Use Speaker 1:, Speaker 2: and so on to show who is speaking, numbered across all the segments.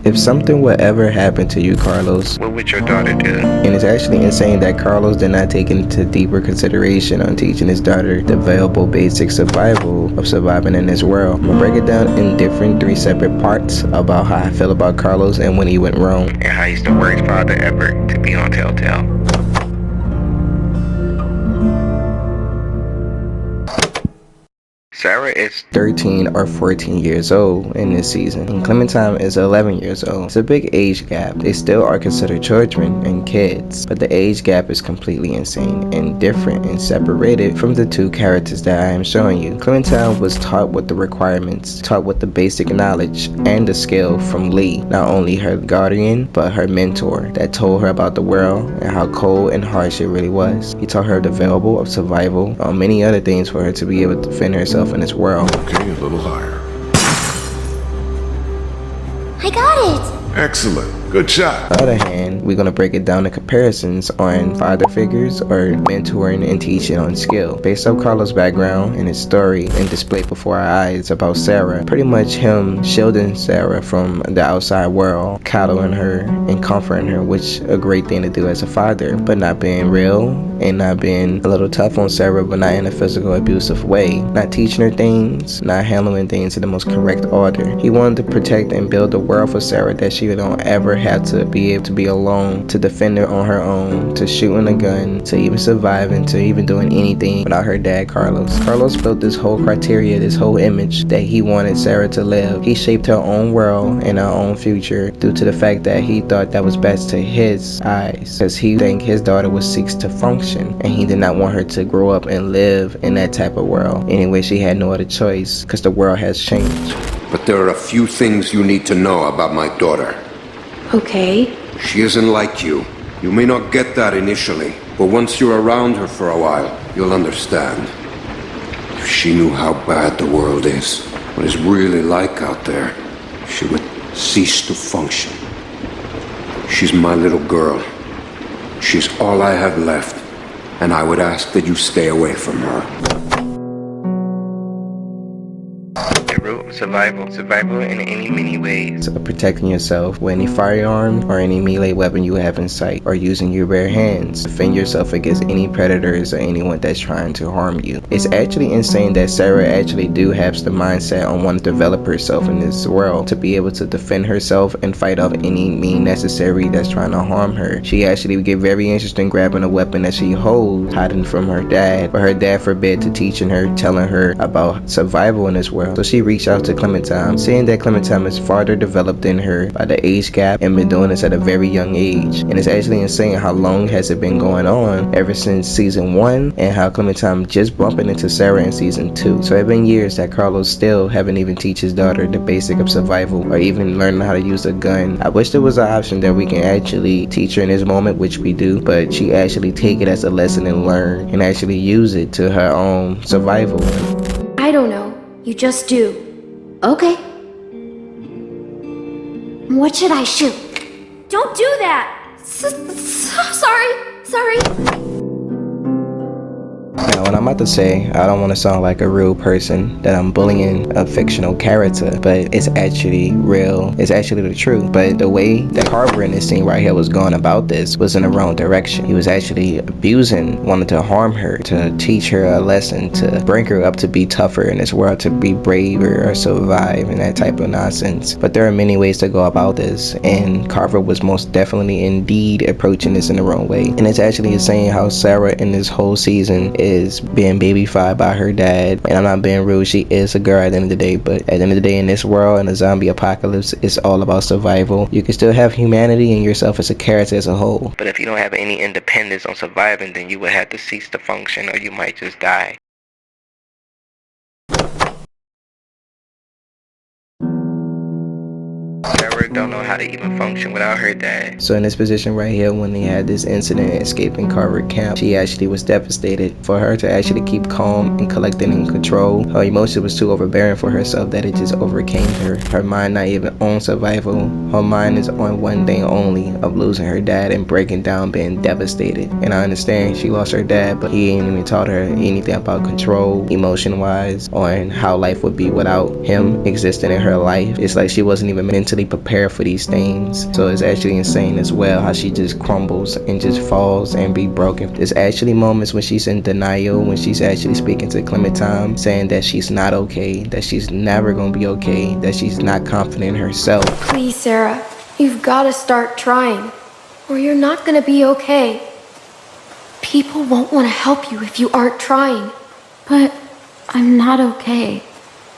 Speaker 1: If something would ever happen to you, Carlos,
Speaker 2: What would your daughter do?
Speaker 1: and it's actually insane that Carlos did not take into deeper consideration on teaching his daughter the available basic survival of surviving in this world. I'm gonna break it down in different 3 separate parts about how I feel about Carlos and when he went wrong.
Speaker 2: And how he's the worst father ever to be on Telltale. Sarah is
Speaker 1: 13 or 14 years old in this season, and Clementine is 11 years old. It's a big age gap. They still are considered children and kids, but the age gap is completely insane and different and separated from the two characters that I am showing you. Clementine was taught with the requirements, taught with the basic knowledge and the skill from Lee, not only her guardian, but her mentor that told her about the world and how cold and harsh it really was. He taught her the available of survival, and many other things for her to be able to defend herself in this world.
Speaker 3: Okay, a little higher.
Speaker 4: I got it!
Speaker 3: Excellent. Good shot.
Speaker 1: On the other hand, we're going to break it down to comparisons on father figures or mentoring and teaching on skill. Based on Carlos' background and his story and displayed before our eyes about Sarah, pretty much him shielding Sarah from the outside world, coddling her and comforting her, which a great thing to do as a father, but not being real and not being a little tough on Sarah, but not in a physical abusive way, not teaching her things, not handling things in the most correct order. He wanted to protect and build a world for Sarah that she don't ever have to be able to be alone, to defend her on her own, to shooting a gun, to even surviving, to even doing anything without her dad, Carlos. Carlos built this whole criteria, this whole image that he wanted Sarah to live. He shaped her own world and her own future due to the fact that he thought that was best to his eyes, because he think his daughter was seeks to function, and he did not want her to grow up and live in that type of world. Anyway, she had no other choice because the world has changed.
Speaker 5: But there are a few things you need to know about my daughter.
Speaker 4: Okay.
Speaker 5: She isn't like you. You may not get that initially, but once you're around her for a while, you'll understand. If she knew how bad the world is, what it's really like out there, she would cease to function. She's my little girl. She's all I have left, and I would ask that you stay away from her.
Speaker 2: the root of survival in many ways.
Speaker 1: Protecting yourself with any firearm or any melee weapon you have in sight, or using your bare hands. Defend yourself against any predators or anyone that's trying to harm you. It's actually insane that Sarah actually do have the mindset on wanting to develop herself in this world to be able to defend herself and fight off any mean necessary that's trying to harm her. She actually get very interested in grabbing a weapon that she holds, hiding from her dad, but her dad forbid to teaching her, telling her about survival in this world. So she reached out to Clementine, saying that Clementine is farther developed than her by the age gap and been doing this at a very young age. And it's actually insane how long has it been going on ever since season 1, and how Clementine just bumping into Sarah in season 2. So it's been years that Carlos still haven't even teach his daughter the basic of survival or even learning how to use a gun. I wish there was an option that we can actually teach her in this moment, which we do, but she actually take it as a lesson and learn and actually use it to her own survival.
Speaker 4: I don't know. You just do. Okay. What should I shoot? Don't do that! Sorry.
Speaker 1: Now, what I'm about to say, I don't want to sound like a real person, that I'm bullying a fictional character, but it's actually real. It's actually the truth. But the way that Carver in this scene right here was going about this was in the wrong direction. He was actually abusing, wanting to harm her, to teach her a lesson, to bring her up to be tougher in this world, to be braver or survive, and that type of nonsense. But there are many ways to go about this, and Carver was most definitely indeed approaching this in the wrong way. And it's actually insane how Sarah in this whole season is being babyfied by her dad. And I'm not being rude, she is a girl at the end of the day, but at the end of the day, in this world, in a zombie apocalypse, it's all about survival. You can still have humanity and yourself as a character as a whole,
Speaker 2: But if you don't have any independence on surviving, then you would have to cease to function, or you might just die. Sarah don't know how to even function without her dad.
Speaker 1: So in this position right here, when they had this incident escaping Carver camp, she actually was devastated. For her to actually keep calm and collecting and control, her emotion was too overbearing for herself that it just overcame her. Her mind not even on survival. Her mind is on one thing only, of losing her dad and breaking down, being devastated. And I understand she lost her dad, but he ain't even taught her anything about control, emotion-wise, on how life would be without him existing in her life. It's like she wasn't even mentally prepared prepare for these things. So it's actually insane as well how she just crumbles and just falls and be broken. There's actually moments when she's in denial, when she's actually speaking to Clementine, saying that she's not okay, that she's never gonna be okay, that she's not confident in herself.
Speaker 4: Please, Sarah, you've got to start trying, or you're not gonna be okay. People won't want to help you if you aren't trying. But I'm not okay.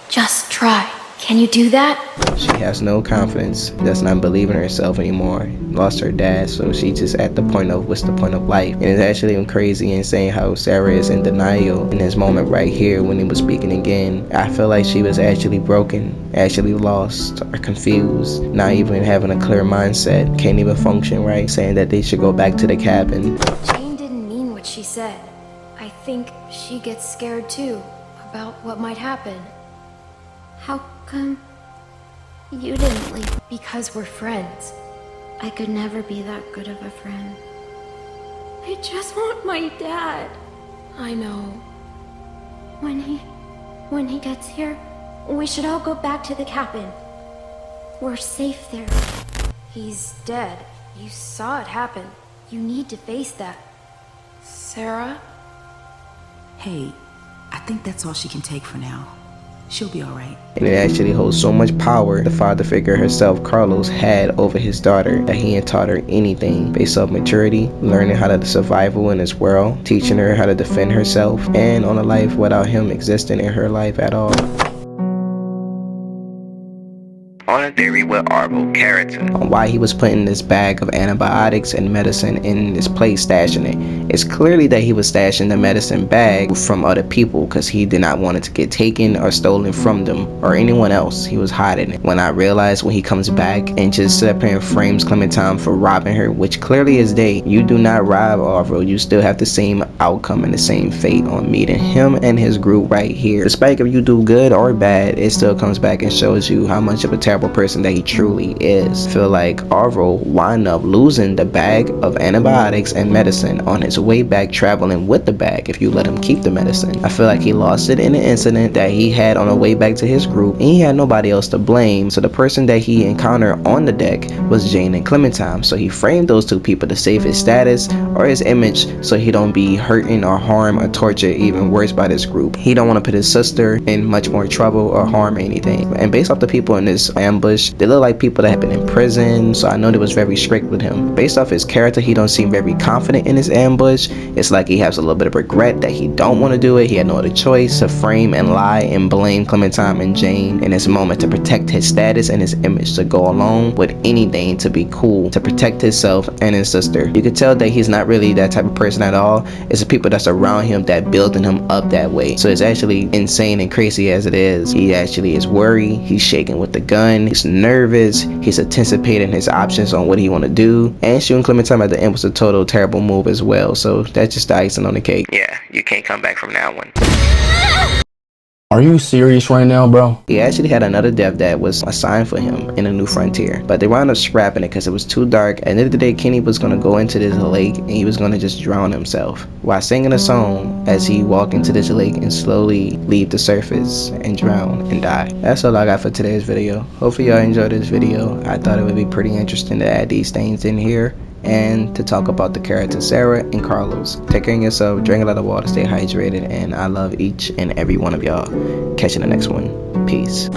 Speaker 4: Just try. Can you do that?
Speaker 1: She has no confidence, does not believe in herself anymore, lost her dad, so she's just at the point of what's the point of life. And it's actually crazy and saying how Sarah is in denial in this moment right here when he was speaking again. I feel like she was actually broken, actually lost or confused, not even having a clear mindset, can't even function right, saying that they should go back to the cabin.
Speaker 4: Jane didn't mean what she said. I think she gets scared too, about what might happen. How come you didn't leave? Because we're friends. I could never be that good of a friend. I just want my dad. I know. When he gets here, we should all go back to the cabin. We're safe there. He's dead. You saw it happen. You need to face that. Sarah?
Speaker 6: Hey, I think that's all she can take for now. She'll be alright.
Speaker 1: And it actually holds so much power the father figure herself, Carlos, had over his daughter, that he ain't taught her anything based off maturity, learning how to survival in this world, teaching her how to defend herself, and on a life without him existing in her life at all.
Speaker 2: On a theory with Arvo character.
Speaker 1: On why he was putting this bag of antibiotics and medicine in this place, stashing it. It's clearly that he was stashing the medicine bag from other people because he did not want it to get taken or stolen from them or anyone else. He was hiding it. When I realized when he comes back and just sit up here and frames Clementine for robbing her, which clearly is they, you do not rob Arvo, you still have the same outcome and the same fate on meeting him and his group right here. Despite if you do good or bad, it still comes back and shows you how much of a terrible person that he truly is. I feel like Arvo wound up losing the bag of antibiotics and medicine on his way back traveling with the bag if you let him keep the medicine. I feel like he lost it in an incident that he had on the way back to his group, and he had nobody else to blame, so the person that he encountered on the deck was Jane and Clementine, so he framed those two people to save his status or his image so he don't be hurting or harmed or tortured even worse by this group. He don't want to put his sister in much more trouble or harm anything. And based off the people in this ambush, they look like people that have been in prison, so I know they was very strict with him. Based off his character, he don't seem very confident in his ambush. It's like he has a little bit of regret that he don't want to do it. He had no other choice to frame and lie and blame Clementine and Jane in this moment to protect his status and his image, to go along with anything to be cool, to protect himself and his sister. You could tell that he's not really that type of person at all. It's the people that's around him that building him up that way. So it's actually insane and crazy as it is. He actually is worried. He's shaking with the gun. He's nervous. He's anticipating his options on what he want to do. And shooting Clementine at the end was a total terrible move as well. So that's just the icing on the cake.
Speaker 2: Yeah, you can't come back from that one.
Speaker 7: Are you serious right now, bro?
Speaker 1: He actually had another dev that was assigned for him in A New Frontier, but they wound up scrapping it because it was too dark. At the end of the day, Kenny was going to go into this lake and he was going to just drown himself while singing a song as he walked into this lake and slowly leave the surface and drown and die. That's all I got for today's video. Hopefully y'all enjoyed this video. I thought it would be pretty interesting to add these things in here and to talk about the characters Sarah and Carlos. Take care of yourself, drink a lot of water, stay hydrated, and I love each and every one of y'all. Catch you in the next one. Peace.